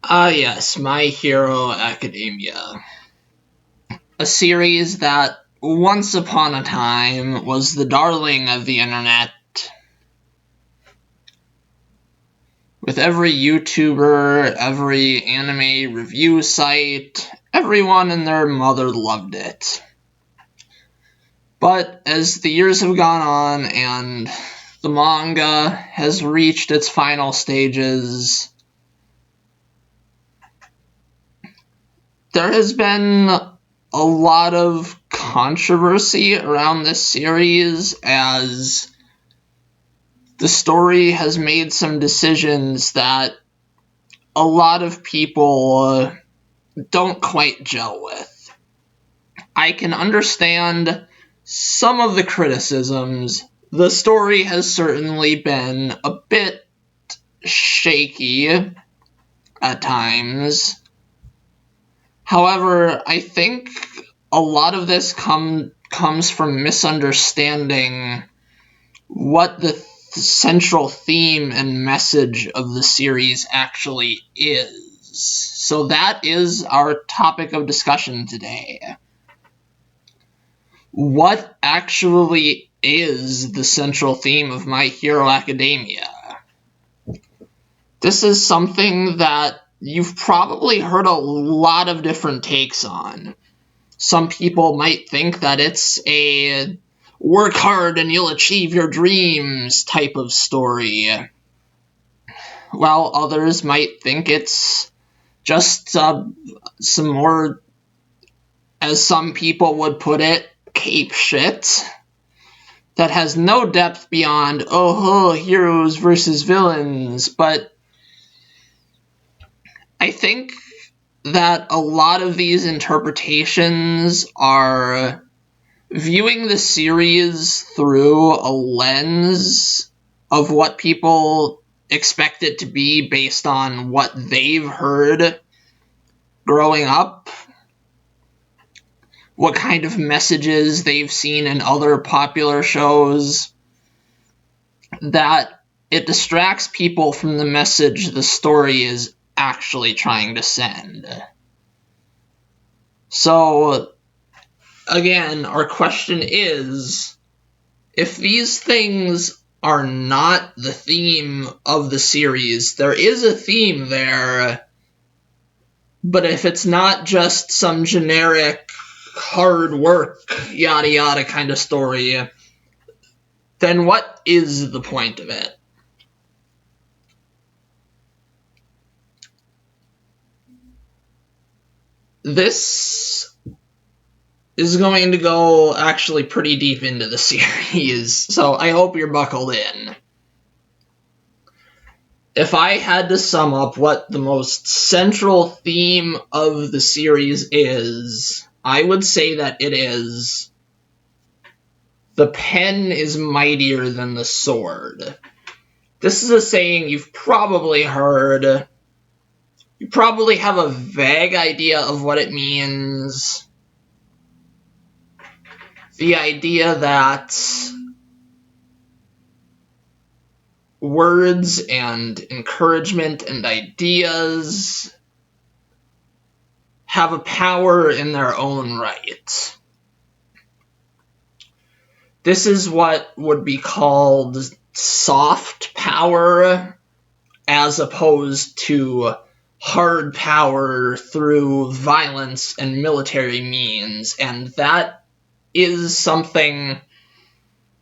Yes, My Hero Academia. A series that once upon a time was the darling of the internet. With every YouTuber, every anime review site, everyone and their mother loved it. But as the years have gone on and the manga has reached its final stages, there has been a lot of controversy around this series as the story has made some decisions that a lot of people don't quite gel with. I can understand some of the criticisms. The story has certainly been a bit shaky at times. However, I think a lot of this comes from misunderstanding what the central theme and message of the series actually is. So that is our topic of discussion today. What actually is the central theme of My Hero Academia? This is something that you've probably heard a lot of different takes on. Some people might think that it's a work hard and you'll achieve your dreams type of story, while others might think it's just some more, as some people would put it, cape shit that has no depth beyond, heroes versus villains. But I think that a lot of these interpretations are viewing the series through a lens of what people expect it to be based on what they've heard growing up, what kind of messages they've seen in other popular shows, that it distracts people from the message the story is actually trying to send. So, again, our question is, if these things are not the theme of the series, there is a theme there, but if it's not just some generic hard work, yada yada kind of story, then what is the point of it? This is going to go actually pretty deep into the series, so I hope you're buckled in. If I had to sum up what the most central theme of the series is, I would say that it is the pen is mightier than the sword. This is a saying you've probably heard. You probably have a vague idea of what it means. The idea that words and encouragement and ideas have a power in their own right. This is what would be called soft power, as opposed to hard power through violence and military means, and that is something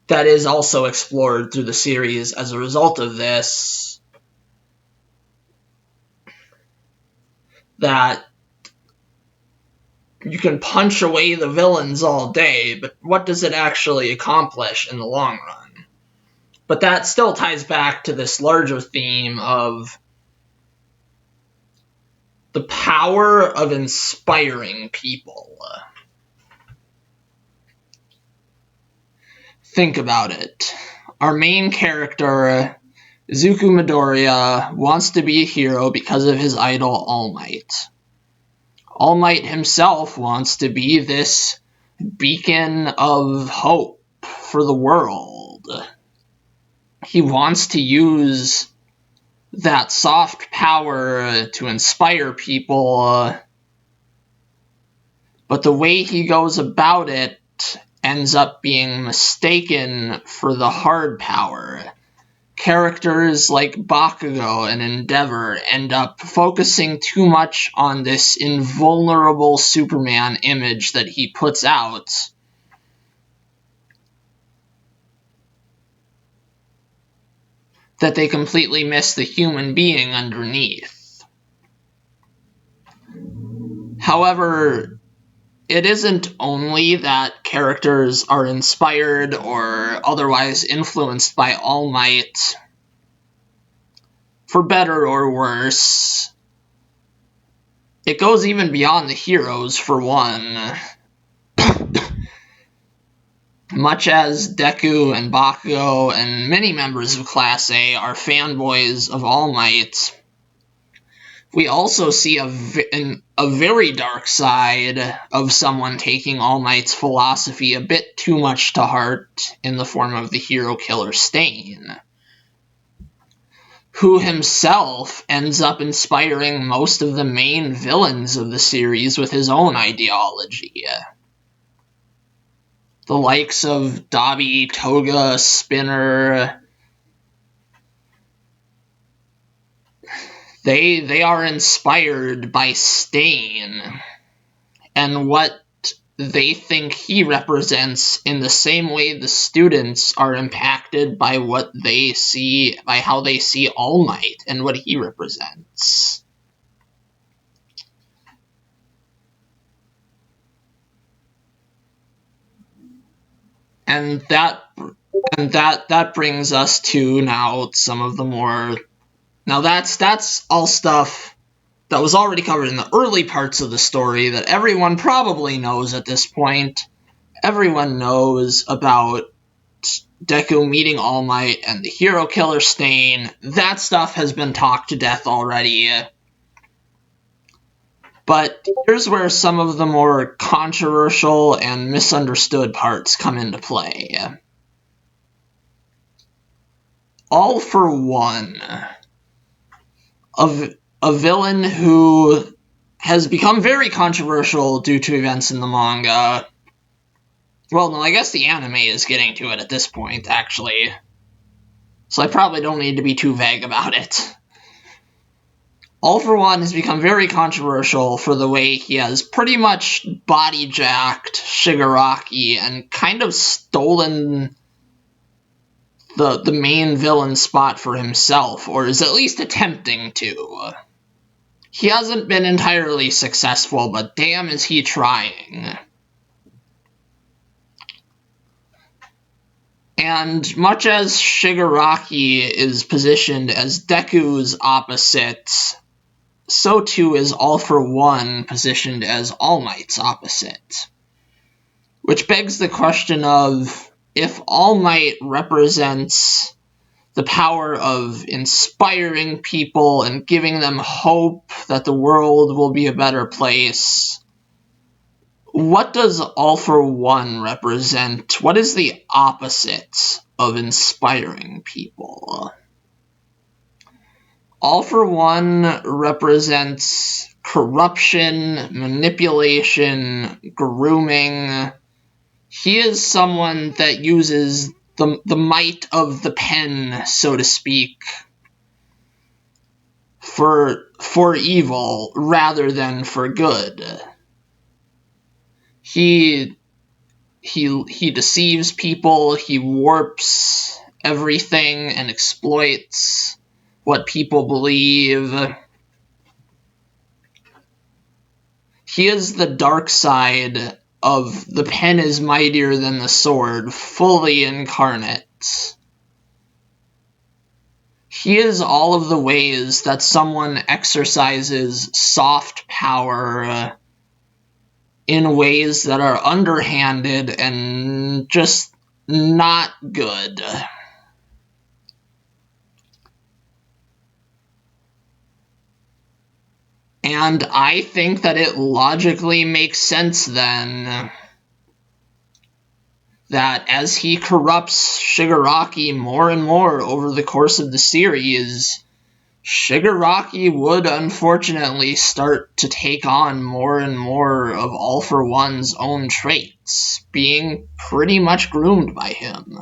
that is also explored through the series as a result of this, that you can punch away the villains all day, but what does it actually accomplish in the long run? But that still ties back to this larger theme of the power of inspiring people. Think about it. Our main character, Zuko Midoriya, wants to be a hero because of his idol All Might. All Might himself wants to be this beacon of hope for the world. He wants to use that soft power to inspire people, but the way he goes about it ends up being mistaken for the hard power. Characters like Bakugo and Endeavor end up focusing too much on this invulnerable Superman image that he puts out, that they completely miss the human being underneath. However, it isn't only that characters are inspired or otherwise influenced by All Might, for better or worse. It goes even beyond the heroes, for one. Much as Deku and Bakugo and many members of Class A are fanboys of All Might, we also see a very dark side of someone taking All Might's philosophy a bit too much to heart in the form of the hero killer Stain, who himself ends up inspiring most of the main villains of the series with his own ideology. The likes of Dabi, Toga, Spinner, they are inspired by Stain and what they think he represents, in the same way the students are impacted by what they see, by how they see All Might and what he represents. And that brings us to now some of the more... Now that's all stuff that was already covered in the early parts of the story that everyone probably knows at this point. Everyone knows about Deku meeting All Might and the hero killer Stain. That stuff has been talked to death already. But here's where some of the more controversial and misunderstood parts come into play. All for One, a villain who has become very controversial due to events in the manga. Well, no, I guess the anime is getting to it at this point, actually. So I probably don't need to be too vague about it. All for One has become very controversial for the way he has pretty much body-jacked Shigaraki and kind of stolen the main villain spot for himself, or is at least attempting to. He hasn't been entirely successful, but damn is he trying. And much as Shigaraki is positioned as Deku's opposite, so too is All for One positioned as All Might's opposite. Which begs the question of, if All Might represents the power of inspiring people and giving them hope that the world will be a better place, what does All for One represent? What is the opposite of inspiring people? All for One represents corruption, manipulation, grooming. He is someone that uses the might of the pen, so to speak, for evil rather than for good. He deceives people, he warps everything and exploits what people believe. He is the dark side of the pen is mightier than the sword, fully incarnate. He is all of the ways that someone exercises soft power in ways that are underhanded and just not good. And I think that it logically makes sense then that as he corrupts Shigaraki more and more over the course of the series, Shigaraki would unfortunately start to take on more and more of All for One's own traits, being pretty much groomed by him.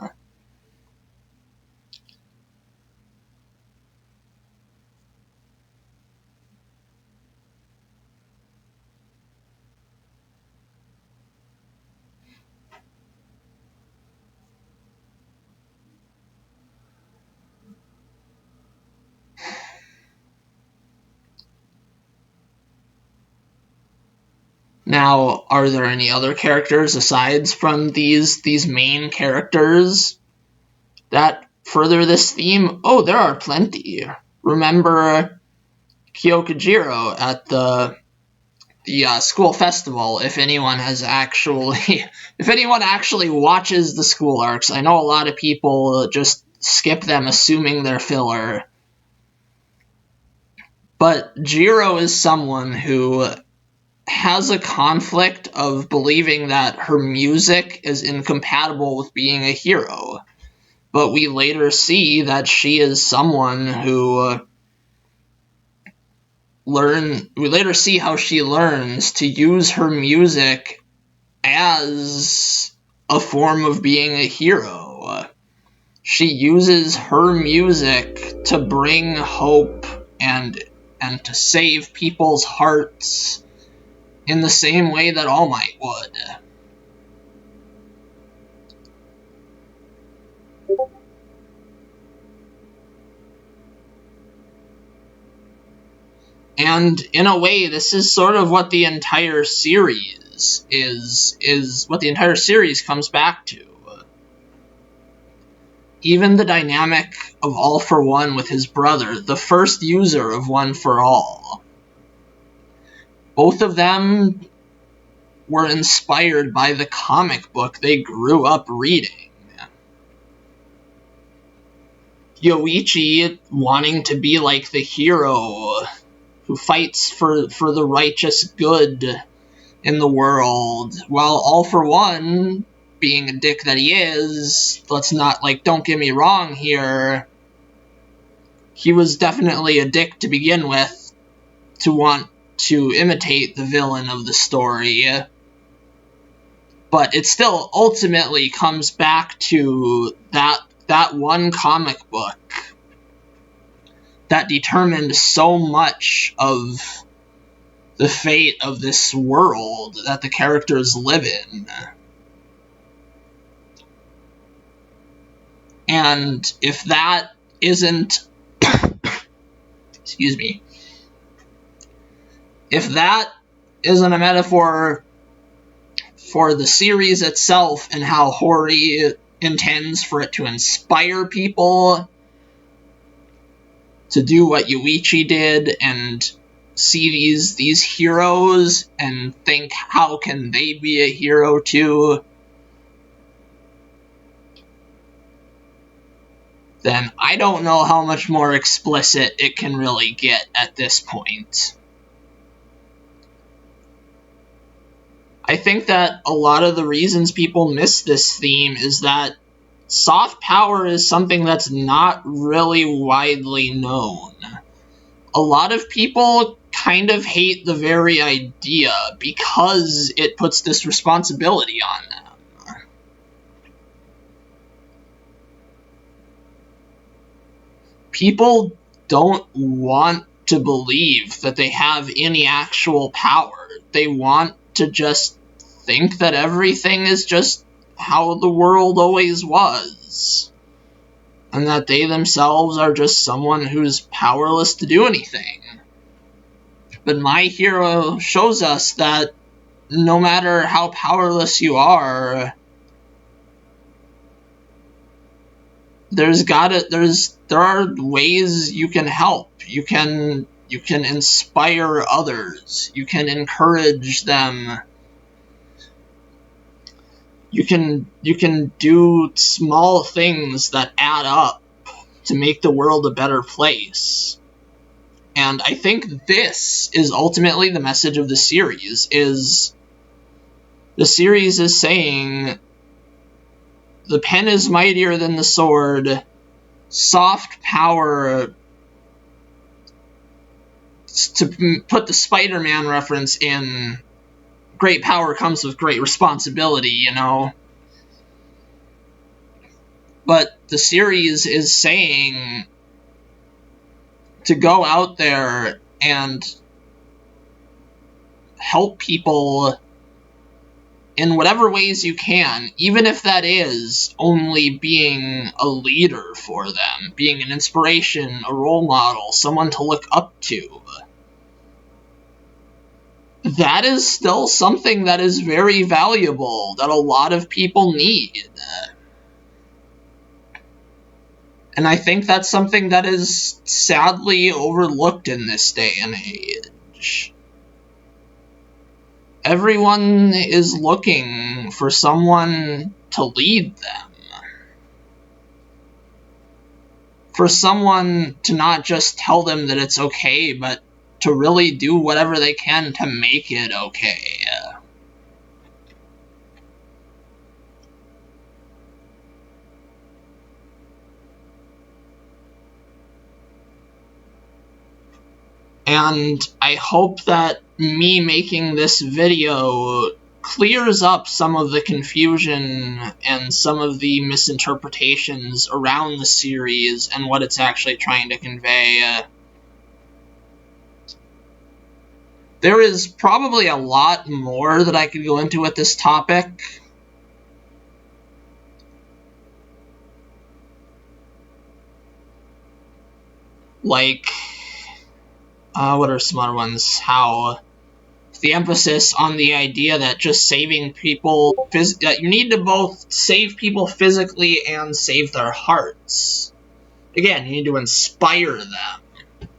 Now, are there any other characters aside from these main characters that further this theme? Oh, there are plenty. Remember Kyokujiro at the school festival, if anyone actually watches the school arcs. I know a lot of people just skip them assuming they're filler. But Jiro is someone who has a conflict of believing that her music is incompatible with being a hero. But we later see that she is someone who we later see how she learns to use her music as a form of being a hero. She uses her music to bring hope and to save people's hearts in the same way that All Might would. And in a way, this is sort of what the entire series is what the entire series comes back to. Even the dynamic of All for One with his brother, the first user of One for All. Both of them were inspired by the comic book they grew up reading. Yoichi wanting to be like the hero who fights for the righteous good in the world, while All for One, being a dick that he is, don't get me wrong here, he was definitely a dick to begin with, to want to imitate the villain of the story. But it still ultimately comes back to that one comic book that determined so much of the fate of this world that the characters live in. And if that isn't excuse me, if that isn't a metaphor for the series itself and how Hori intends for it to inspire people to do what Yuichi did and see these heroes and think, how can they be a hero too? Then I don't know how much more explicit it can really get at this point. I think that a lot of the reasons people miss this theme is that soft power is something that's not really widely known. A lot of people kind of hate the very idea because it puts this responsibility on them. People don't want to believe that they have any actual power. They want to just think that everything is just how the world always was, and that they themselves are just someone who's powerless to do anything. But My Hero shows us that no matter how powerless you are, there are ways you can help. You can inspire others. You can encourage them. You can do small things that add up to make the world a better place. And I think this is ultimately the message of the series, is the series is saying the pen is mightier than the sword, soft power to put the Spider-Man reference in, great power comes with great responsibility, you know? But the series is saying to go out there and help people in whatever ways you can, even if that is only being a leader for them, being an inspiration, a role model, someone to look up to. That is still something that is very valuable, that a lot of people need. And I think that's something that is sadly overlooked in this day and age. Everyone is looking for someone to lead them. For someone to not just tell them that it's okay, but to really do whatever they can to make it okay. And I hope that me making this video clears up some of the confusion and some of the misinterpretations around the series and what it's actually trying to convey. There is probably a lot more that I could go into with this topic. Like, what are some other ones? How the emphasis on the idea that just saving people, that you need to both save people physically and save their hearts. Again, you need to inspire them.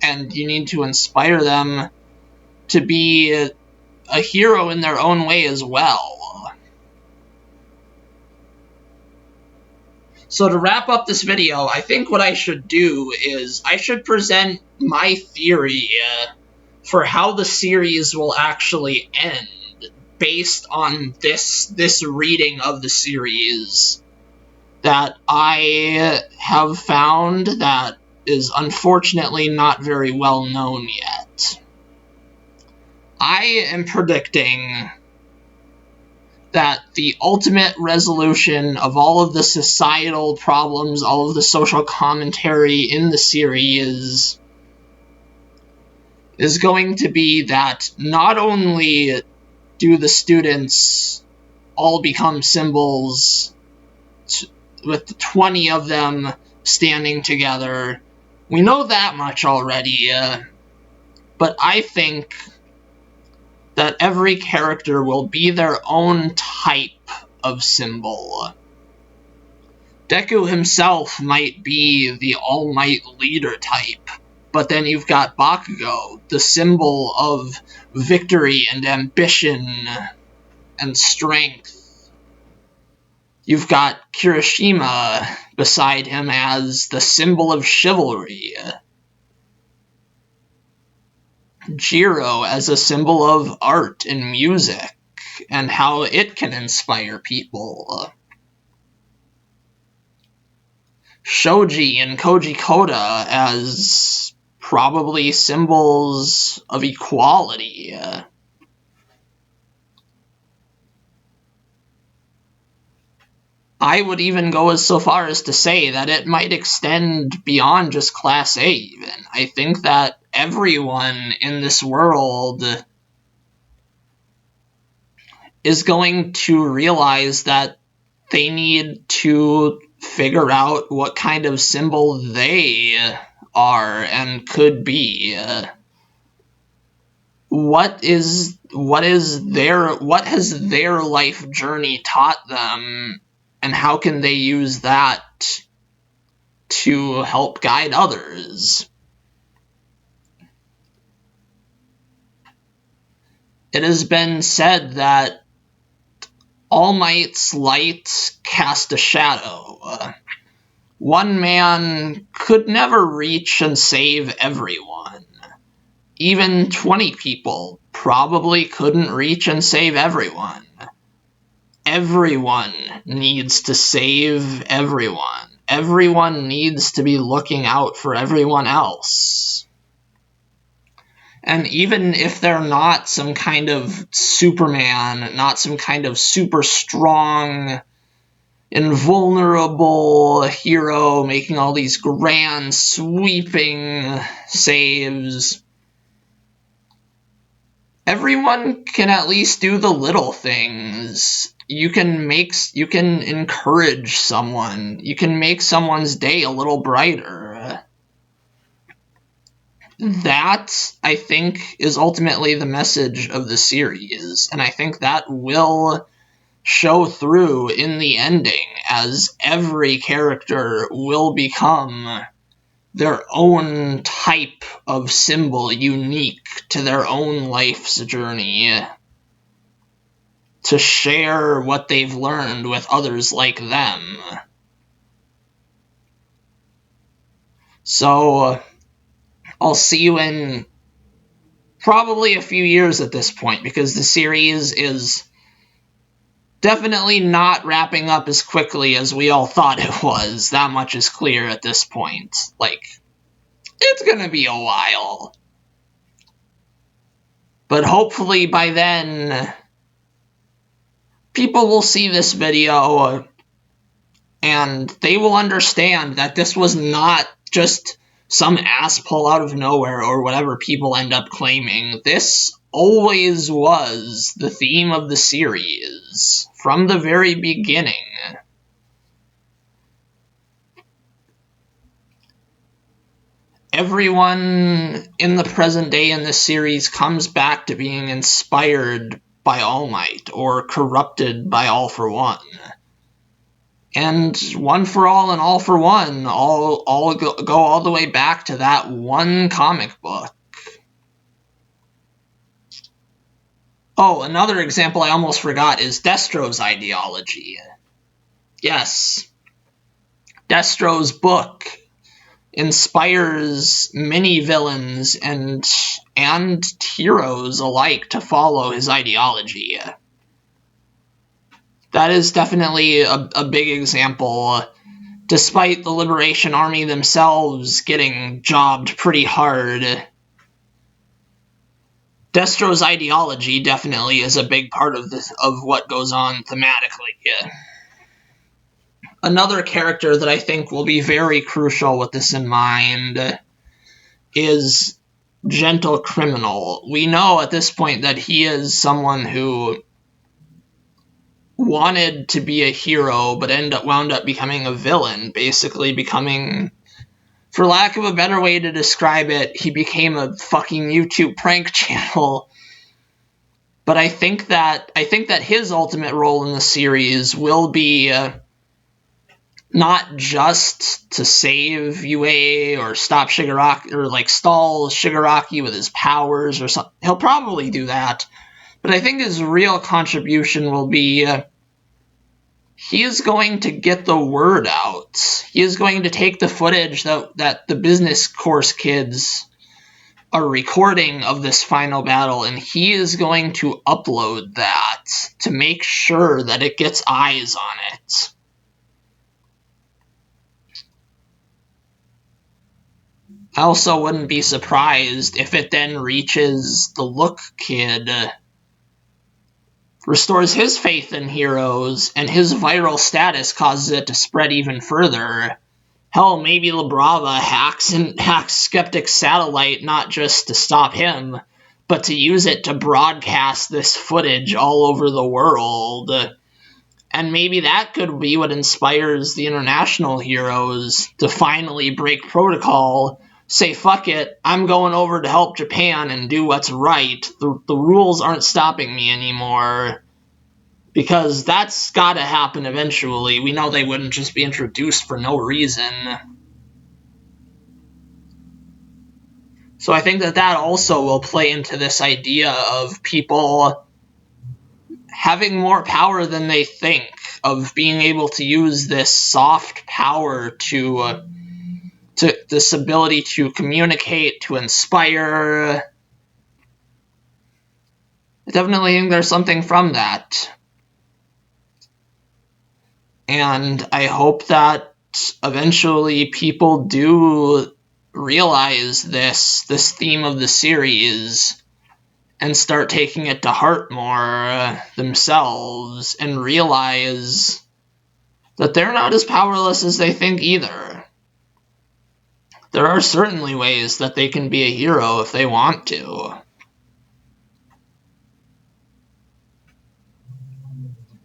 And you need to inspire them to be a hero in their own way as well. So to wrap up this video, I think what I should do is I should present my theory for how the series will actually end based on this reading of the series that I have found that is unfortunately not very well known yet. I am predicting that the ultimate resolution of all of the societal problems, all of the social commentary in the series is going to be that not only do the students all become symbols with 20 of them standing together. We know that much already, but I think that every character will be their own type of symbol. Deku himself might be the All Might leader type, but then you've got Bakugo, the symbol of victory and ambition and strength. You've got Kirishima beside him as the symbol of chivalry. Jiro as a symbol of art and music, and how it can inspire people. Shoji and Koji Koda as probably symbols of equality. I would even go as so far as to say that it might extend beyond just Class A even. I think that everyone in this world is going to realize that they need to figure out what kind of symbol they are and could be. What has their life journey taught them, and how can they use that to help guide others? It has been said that All Might's light cast a shadow. One man could never reach and save everyone. Even 20 people probably couldn't reach and save everyone. Everyone needs to save everyone. Everyone needs to be looking out for everyone else. And even if they're not some kind of Superman, not some kind of super strong, invulnerable hero making all these grand, sweeping saves, everyone can at least do the little things. You can encourage someone. You can make someone's day a little brighter. That, I think, is ultimately the message of the series, and I think that will show through in the ending, as every character will become their own type of symbol, unique to their own life's journey, to share what they've learned with others like them. So, I'll see you in probably a few years at this point, because the series is definitely not wrapping up as quickly as we all thought it was. That much is clear at this point. Like, it's gonna be a while. But hopefully by then, people will see this video and they will understand that this was not just some ass pull out of nowhere or whatever people end up claiming. This always was the theme of the series from the very beginning. Everyone in the present day in this series comes back to being inspired by All Might or corrupted by All for One. And One for All and All for One all go all the way back to that one comic book. Oh, another example I almost forgot is Destro's ideology. Yes, Destro's book inspires many villains and heroes alike to follow his ideology. That is definitely a big example, despite the Liberation Army themselves getting jobbed pretty hard. Destro's ideology definitely is a big part of what goes on thematically. Another character that I think will be very crucial with this in mind is Gentle Criminal. We know at this point that he is someone who wanted to be a hero, but wound up becoming a villain, basically becoming, for lack of a better way to describe it, he became a fucking YouTube prank channel. But I think that his ultimate role in the series will be not just to save UA or stop Shigaraki, or like stall Shigaraki with his powers or something. He'll probably do that. But I think his real contribution will be he is going to get the word out. He is going to take the footage that the business course kids are recording of this final battle, and he is going to upload that to make sure that it gets eyes on it. I also wouldn't be surprised if it then reaches the Look Kid, restores his faith in heroes, and his viral status causes it to spread even further. Hell, maybe LaBrava hacks Skeptic's satellite not just to stop him, but to use it to broadcast this footage all over the world. And maybe that could be what inspires the international heroes to finally break protocol, say, fuck it, I'm going over to help Japan and do what's right. The rules aren't stopping me anymore. Because that's gotta happen eventually. We know they wouldn't just be introduced for no reason. So I think that also will play into this idea of people having more power than they think, of being able to use this soft power to this ability to communicate, to inspire. I definitely think there's something from that. And I hope that eventually people do realize this theme of the series and start taking it to heart more themselves and realize that they're not as powerless as they think either. There are certainly ways that they can be a hero if they want to.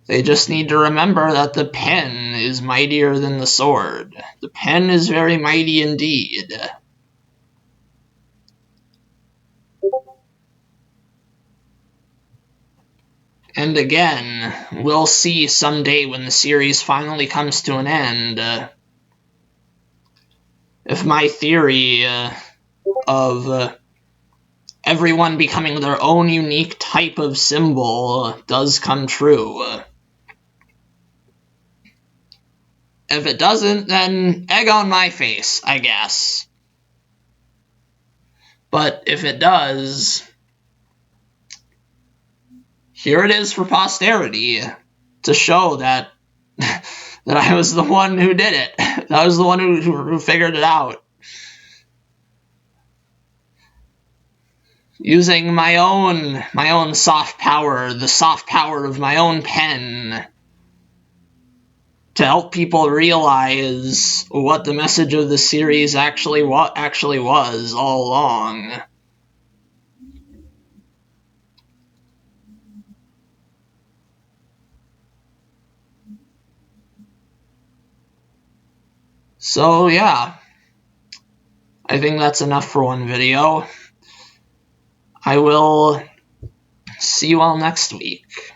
They just need to remember that the pen is mightier than the sword. The pen is very mighty indeed. And again, we'll see someday when the series finally comes to an end if my theory of everyone becoming their own unique type of symbol does come true. If it doesn't, then egg on my face, I guess. But if it does, here it is for posterity to show that that I was the one who did it. That I was the one who figured it out. Using my own soft power, the soft power of my own pen, to help people realize what the message of the series actually was all along. So yeah, I think that's enough for one video. I will see you all next week.